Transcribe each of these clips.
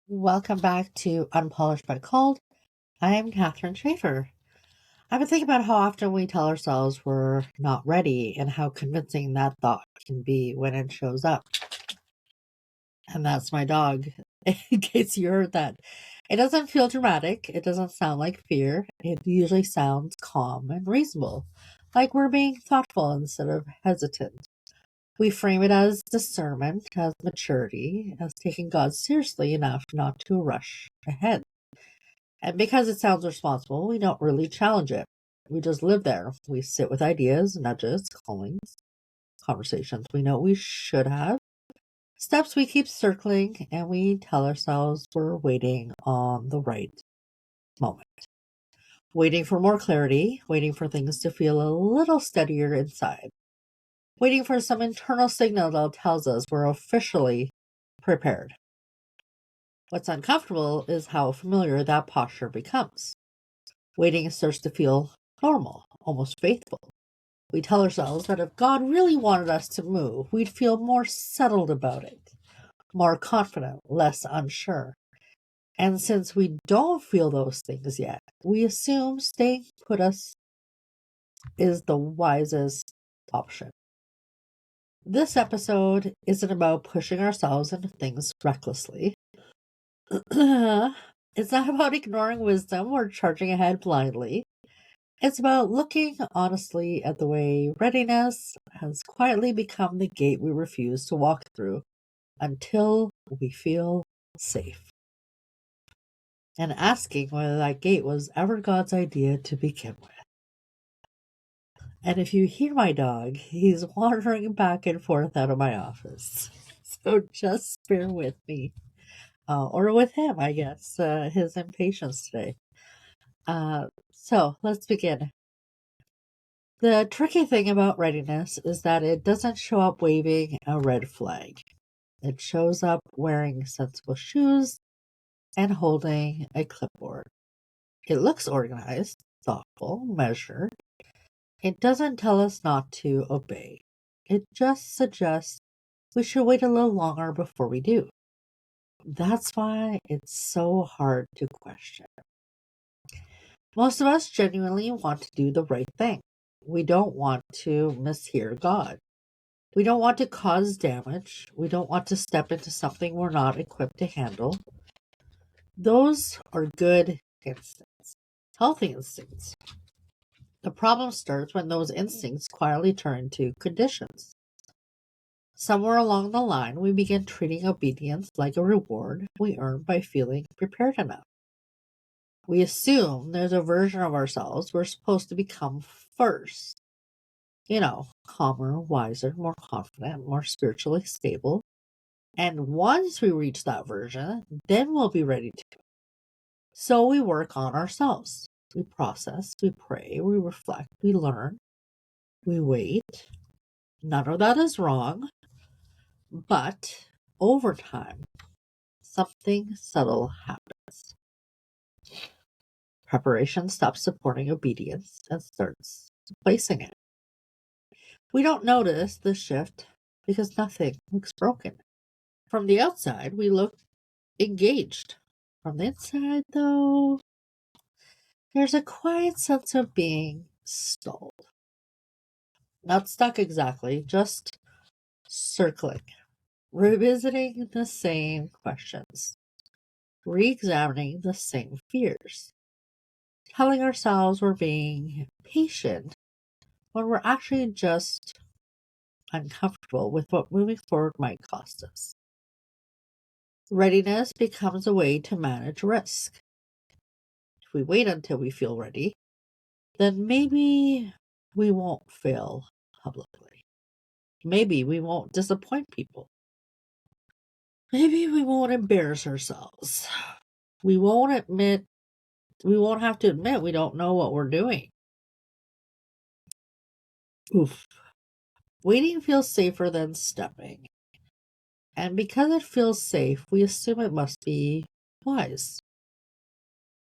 Welcome back to Unpolished but Cold. I'm Kathrin Shaffer. I've been thinking about how often we tell ourselves we're not ready and how convincing that thought can be when it shows up. And that's my dog, in case you heard that. It doesn't feel dramatic. It doesn't sound like fear. It usually sounds calm and reasonable, like we're being thoughtful instead of hesitant. We frame it as discernment, as maturity, as taking God seriously enough not to rush ahead. And because it sounds responsible, we don't really challenge it. We just live there. We sit with ideas, nudges, callings, conversations we know we should have, steps we keep circling, and we tell ourselves we're waiting on the right moment. Waiting for more clarity, waiting for things to feel a little steadier inside, waiting for some internal signal that tells us we're officially prepared. What's uncomfortable is how familiar that posture becomes. Waiting starts to feel normal, almost faithful. We tell ourselves that if God really wanted us to move, we'd feel more settled about it, more confident, less unsure. And since we don't feel those things yet, we assume staying put us is the wisest option. This episode isn't about pushing ourselves into things recklessly. It's not about ignoring wisdom or charging ahead blindly. It's about looking honestly at the way readiness has quietly become the gate we refuse to walk through until we feel safe. And asking whether that gate was ever God's idea to begin with. And if you hear my dog, he's wandering back and forth out of my office. So just bear with me. Or with him, I guess, his impatience today. So let's begin. The tricky thing about readiness is that it doesn't show up waving a red flag. It shows up wearing sensible shoes and holding a clipboard. It looks organized, thoughtful, measured. It doesn't tell us not to obey. It just suggests we should wait a little longer before we do. That's why it's so hard to question. Most of us genuinely want to do the right thing. We don't want to mishear God. We don't want to cause damage. We don't want to step into something we're not equipped to handle. Those are good instincts, healthy instincts. The problem starts when those instincts quietly turn into conditions. Somewhere along the line, we begin treating obedience like a reward we earn by feeling prepared enough. We assume there's a version of ourselves we're supposed to become first. Calmer, wiser, more confident, more spiritually stable. And once we reach that version, then we'll be ready to go. So we work on ourselves. We process, we pray, we reflect, we learn, we wait. None of that is wrong. But over time, something subtle happens. Preparation stops supporting obedience and starts replacing it. We don't notice the shift because nothing looks broken. From the outside, we look engaged. From the inside, though, there's a quiet sense of being stalled. Not stuck exactly, just circling, revisiting the same questions, re examining the same fears, telling ourselves we're being patient when we're actually just uncomfortable with what moving forward might cost us. Readiness becomes a way to manage risk. If we wait until we feel ready, then maybe we won't fail publicly. Maybe we won't disappoint people. Maybe we won't embarrass ourselves. We won't have to admit we don't know what we're doing. Oof. Waiting feels safer than stepping. And because it feels safe, we assume it must be wise.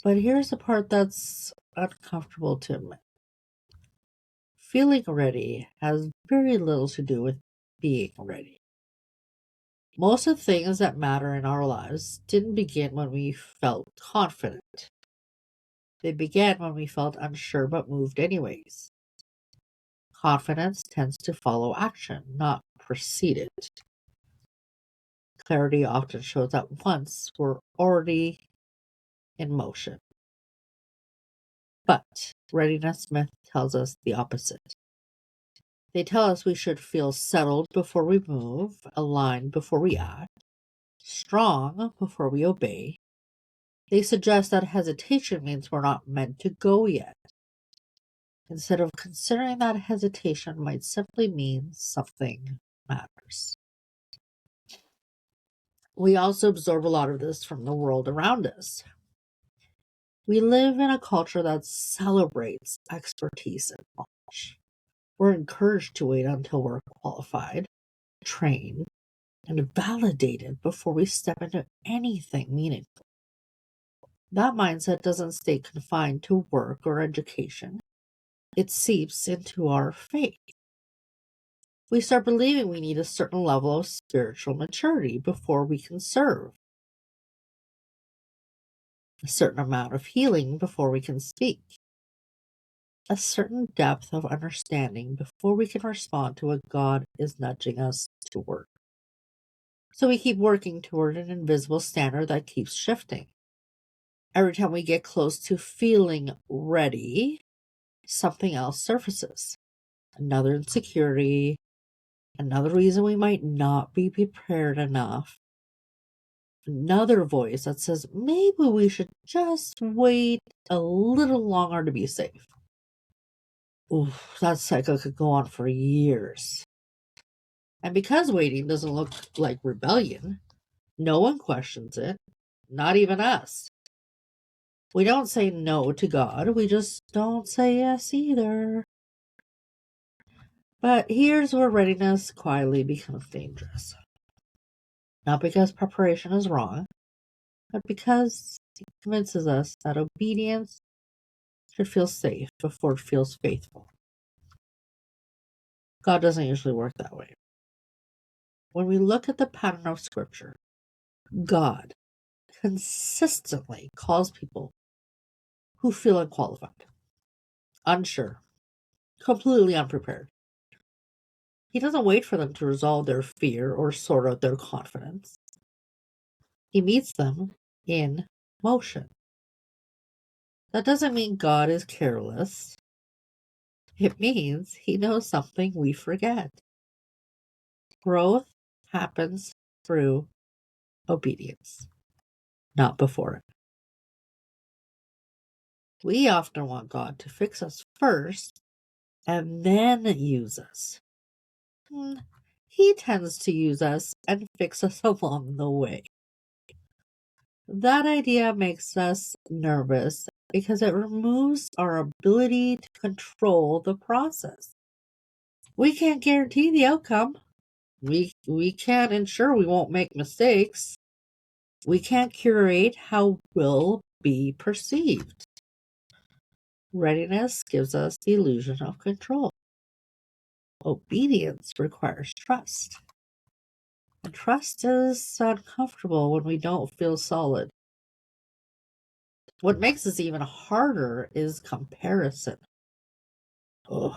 But here's the part that's uncomfortable to admit. Feeling ready has very little to do with being ready. Most of the things that matter in our lives didn't begin when we felt confident. They began when we felt unsure but moved anyways. Confidence tends to follow action, not precede it. Clarity often shows that once we're already in motion. But readiness myth tells us the opposite. They tell us we should feel settled before we move, aligned before we act, strong before we obey. They suggest that hesitation means we're not meant to go yet, instead of considering that hesitation might simply mean something matters. We also absorb a lot of this from the world around us. We live in a culture that celebrates expertise and knowledge. We're encouraged to wait until we're qualified, trained, and validated before we step into anything meaningful. That mindset doesn't stay confined to work or education. It seeps into our faith. We start believing we need a certain level of spiritual maturity before we can serve, a certain amount of healing before we can speak, a certain depth of understanding before we can respond to what God is nudging us toward. So we keep working toward an invisible standard that keeps shifting. Every time we get close to feeling ready, something else surfaces. Another insecurity, another reason we might not be prepared enough, another voice that says maybe we should just wait a little longer to be safe. Oof, that cycle could go on for years. And because waiting doesn't look like rebellion, no one questions it, not even us. We don't say no to God, we just don't say yes either. But here's where readiness quietly becomes dangerous. Not because preparation is wrong, but because it convinces us that obedience should feel safe before it feels faithful. God doesn't usually work that way. When we look at the pattern of Scripture, God consistently calls people who feel unqualified, unsure, completely unprepared. He doesn't wait for them to resolve their fear or sort out their confidence. He meets them in motion. That doesn't mean God is careless. It means he knows something we forget. Growth happens through obedience, not before it. We often want God to fix us first and then use us. He tends to use us and fix us along the way. That idea makes us nervous because it removes our ability to control the process. We can't guarantee the outcome. We can't ensure we won't make mistakes. We can't curate how we'll be perceived. Readiness gives us the illusion of control. Obedience requires trust. And trust is uncomfortable when we don't feel solid. What makes this even harder is comparison. Ugh.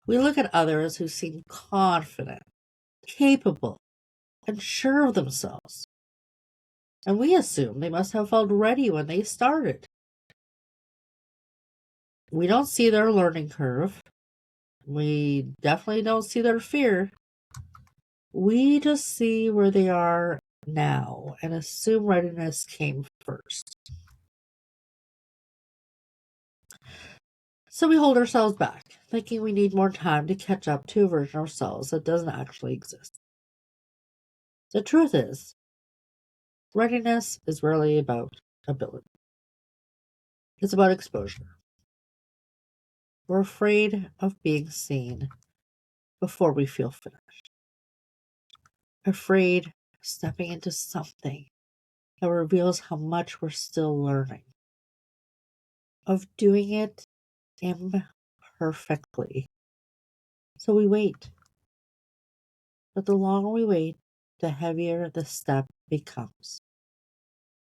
We look at others who seem confident, capable, and sure of themselves. And we assume they must have felt ready when they started. We don't see their learning curve. We definitely don't see their fear. We just see where they are now and assume readiness came first. So we hold ourselves back, thinking we need more time to catch up to a version of ourselves that doesn't actually exist. The truth is, readiness is rarely about ability. It's about exposure. We're afraid of being seen before we feel finished. Afraid of stepping into something that reveals how much we're still learning. Of doing it imperfectly. So we wait. But the longer we wait, the heavier the step becomes.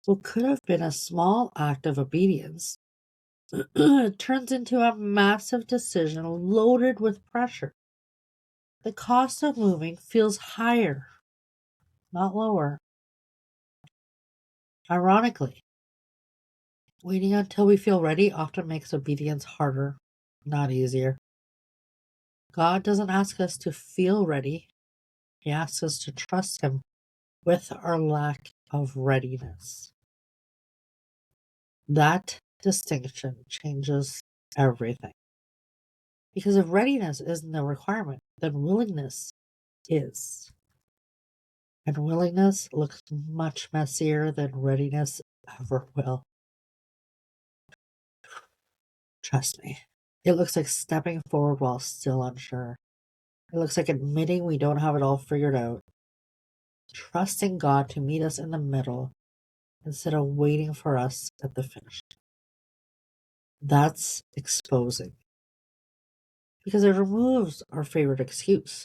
What could have been a small act of obedience turns into a massive decision loaded with pressure. The cost of moving feels higher, not lower. Ironically, waiting until we feel ready often makes obedience harder, not easier. God doesn't ask us to feel ready, He asks us to trust Him with our lack of readiness. That distinction changes everything. Because if readiness isn't a requirement, then willingness is. And willingness looks much messier than readiness ever will. Trust me. It looks like stepping forward while still unsure. It looks like admitting we don't have it all figured out. Trusting God to meet us in the middle instead of waiting for us at the finish. That's exposing. Because it removes our favorite excuse.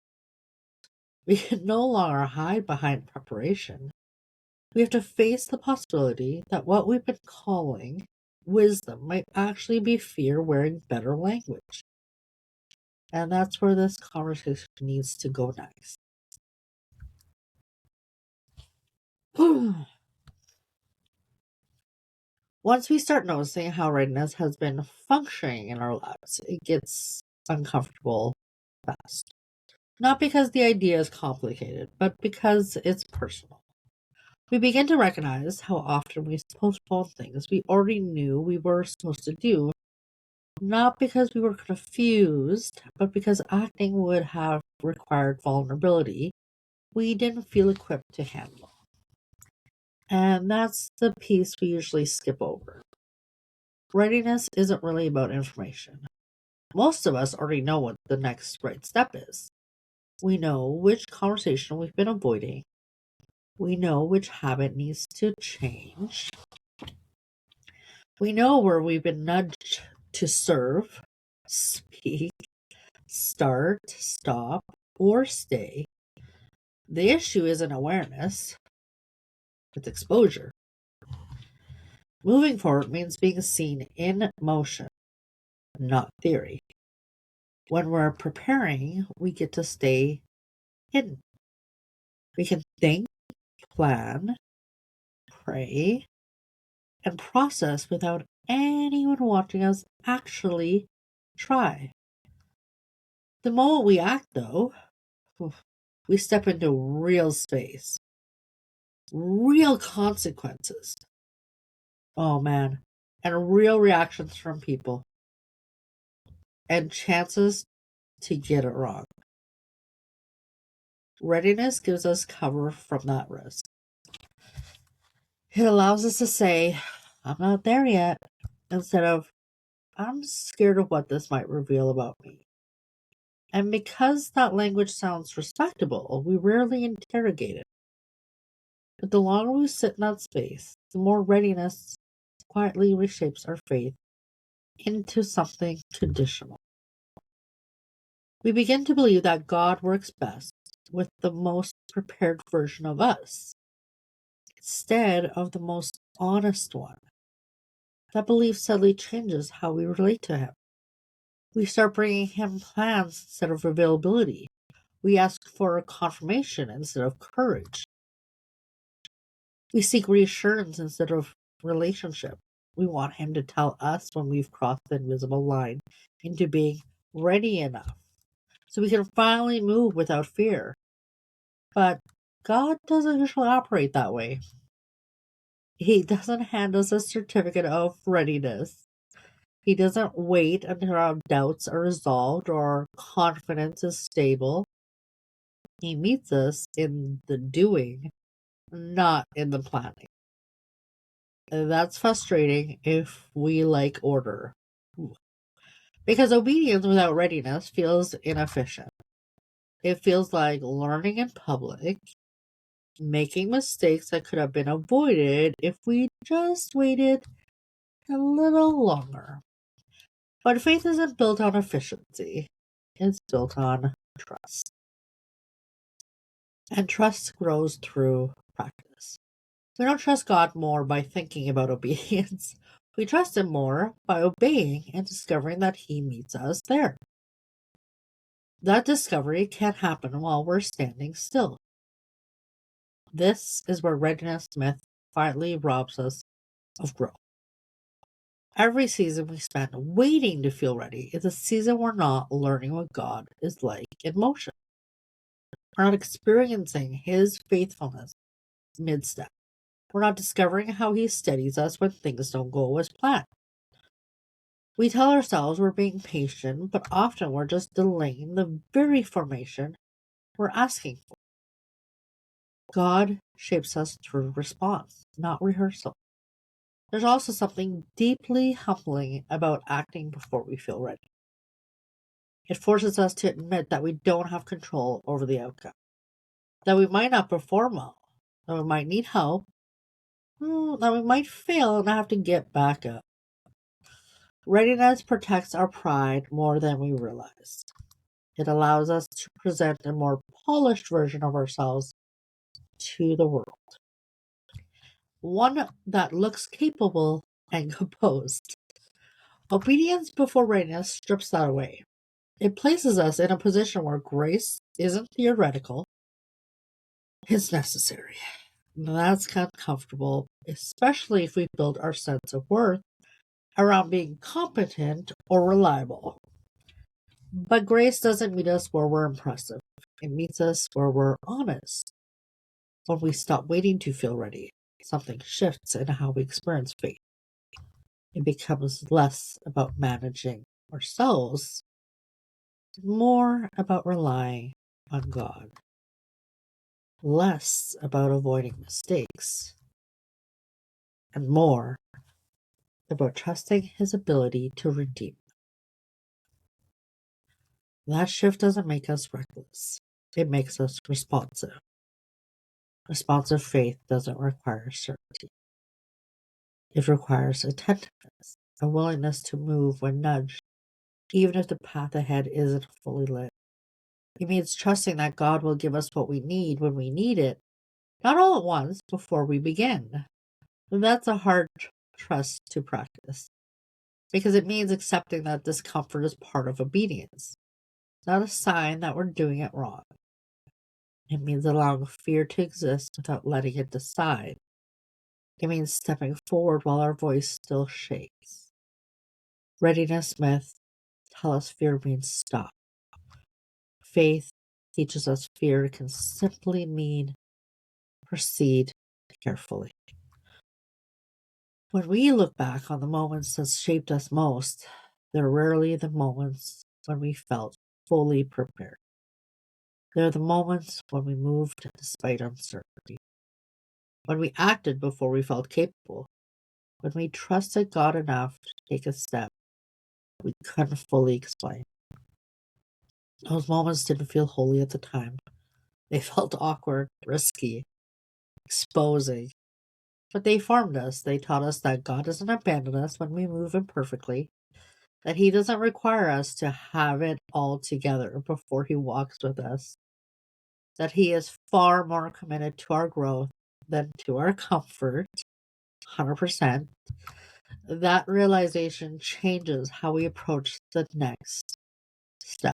We can no longer hide behind preparation. We have to face the possibility that what we've been calling wisdom might actually be fear wearing better language. And that's where this conversation needs to go next. Once we start noticing how readiness has been functioning in our lives, it gets uncomfortable fast. Not because the idea is complicated, but because it's personal. We begin to recognize how often we postpone things we already knew we were supposed to do, not because we were confused, but because acting would have required vulnerability we didn't feel equipped to handle. And that's the piece we usually skip over. Readiness isn't really about information. Most of us already know what the next right step is. We know which conversation we've been avoiding. We know which habit needs to change. We know where we've been nudged to serve, speak, start, stop, or stay. The issue isn't awareness, it's exposure. Moving forward means being seen in motion, not theory. When we're preparing, we get to stay hidden. We can think, plan, pray, and process without anyone watching us actually try. The moment we act, though, we step into real space, real consequences. Oh man, and real reactions from people, and chances to get it wrong. Readiness gives us cover from that risk. It allows us to say, I'm not there yet, instead of, I'm scared of what this might reveal about me. And because that language sounds respectable, we rarely interrogate it. But the longer we sit in that space, the more readiness quietly reshapes our faith into something traditional. We begin to believe that God works best with the most prepared version of us, instead of the most honest one. That belief subtly changes how we relate to Him. We start bringing Him plans instead of availability. We ask for confirmation instead of courage. We seek reassurance instead of relationship. We want Him to tell us when we've crossed the invisible line into being ready enough so we can finally move without fear. But God doesn't usually operate that way. He doesn't hand us a certificate of readiness. He doesn't wait until our doubts are resolved or confidence is stable. He meets us in the doing, not in the planning. And that's frustrating if we like order. Because obedience without readiness feels inefficient. It feels like learning in public, making mistakes that could have been avoided if we just waited a little longer. But faith isn't built on efficiency, it's built on trust. And trust grows through practice. We don't trust God more by thinking about obedience. We trust Him more by obeying and discovering that He meets us there. That discovery can't happen while we're standing still. This is where readiness myth quietly robs us of growth. Every season we spend waiting to feel ready is a season we're not learning what God is like in motion. We're not experiencing His faithfulness mid step. We're not discovering how He steadies us when things don't go as planned. We tell ourselves we're being patient, but often we're just delaying the very formation we're asking for. God shapes us through response, not rehearsal. There's also something deeply humbling about acting before we feel ready. It forces us to admit that we don't have control over the outcome, that we might not perform well, that we might need help, that we might fail and have to get back up. Readiness protects our pride more than we realize. It allows us to present a more polished version of ourselves to the world, one that looks capable and composed. Obedience before readiness strips that away. It places us in a position where grace isn't theoretical, it's necessary. That's uncomfortable, especially if we build our sense of worth around being competent or reliable. But grace doesn't meet us where we're impressive. It meets us where we're honest. When we stop waiting to feel ready, something shifts in how we experience faith. It becomes less about managing ourselves, more about relying on God, less about avoiding mistakes, and more about trusting His ability to redeem. That shift doesn't make us reckless, it makes us responsive. Responsive faith doesn't require certainty, it requires attentiveness, a willingness to move when nudged, even if the path ahead isn't fully lit. It means trusting that God will give us what we need when we need it, not all at once before we begin. And that's a hard trust to practice, because it means accepting that discomfort is part of obedience, not a sign that we're doing it wrong. It means allowing fear to exist without letting it decide. It means stepping forward while our voice still shakes. Readiness myths tell us fear means stop. Faith teaches us fear can simply mean proceed carefully. When we look back on the moments that shaped us most, they're rarely the moments when we felt fully prepared. They're the moments when we moved despite uncertainty, when we acted before we felt capable, when we trusted God enough to take a step we couldn't fully explain. Those moments didn't feel holy at the time. They felt awkward, risky, exposing. But they formed us. They taught us that God doesn't abandon us when we move imperfectly, that He doesn't require us to have it all together before He walks with us, that He is far more committed to our growth than to our comfort, 100%. That realization changes how we approach the next step.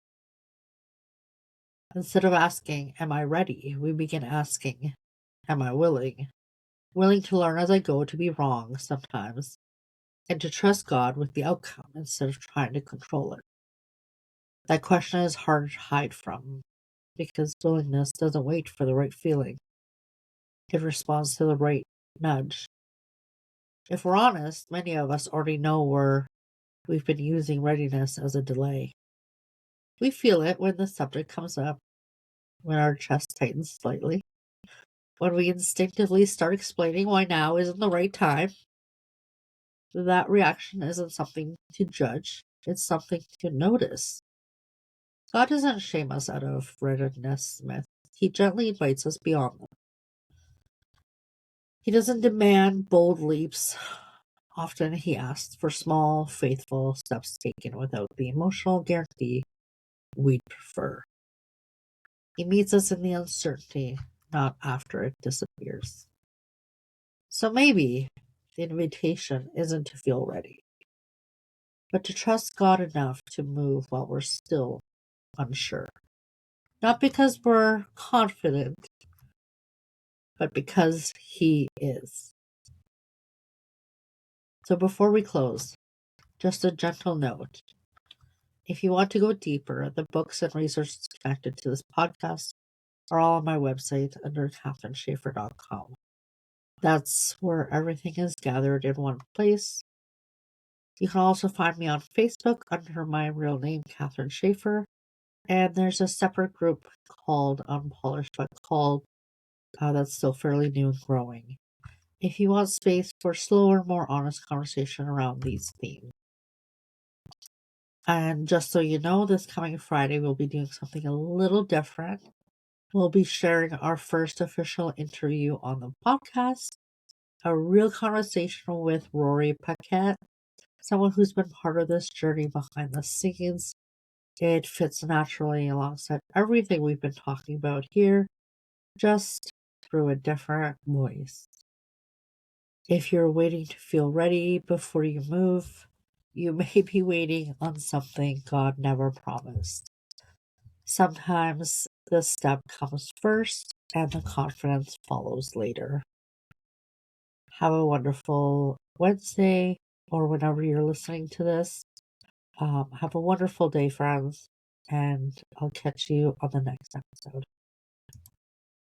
Instead of asking, am I ready? We begin asking, am I willing? Willing to learn as I go, to be wrong sometimes, and to trust God with the outcome instead of trying to control it. That question is hard to hide from, because willingness doesn't wait for the right feeling. It responds to the right nudge. If we're honest, many of us already know we've been using readiness as a delay. We feel it when the subject comes up, when our chest tightens slightly, when we instinctively start explaining why now isn't the right time. That reaction isn't something to judge, it's something to notice. God doesn't shame us out of readiness myth. He gently invites us beyond them. He doesn't demand bold leaps. Often he asks for small, faithful steps taken without the emotional guarantee we'd prefer. He meets us in the uncertainty, not after it disappears. So maybe the invitation isn't to feel ready, but to trust God enough to move while we're still unsure. Not because we're confident, but because He is. So before we close, just a gentle note. If you want to go deeper, the books and resources connected to this podcast are all on my website under kathrinshaffer.com. That's where everything is gathered in one place. You can also find me on Facebook under my real name, Kathrin Shaffer, and there's a separate group called Unpolished, but called that's still fairly new and growing. If you want space for slower, more honest conversation around these themes. And just so you know, this coming Friday we'll be doing something a little different. We'll be sharing our first official interview on the podcast, a real conversation with Rory Paquette, someone who's been part of this journey behind the scenes. It fits naturally alongside everything we've been talking about here, just through a different voice. If you're waiting to feel ready before you move, you may be waiting on something God never promised. Sometimes the step comes first and the confidence follows later. Have a wonderful Wednesday or whenever you're listening to this. Have a wonderful day, friends, and I'll catch you on the next episode.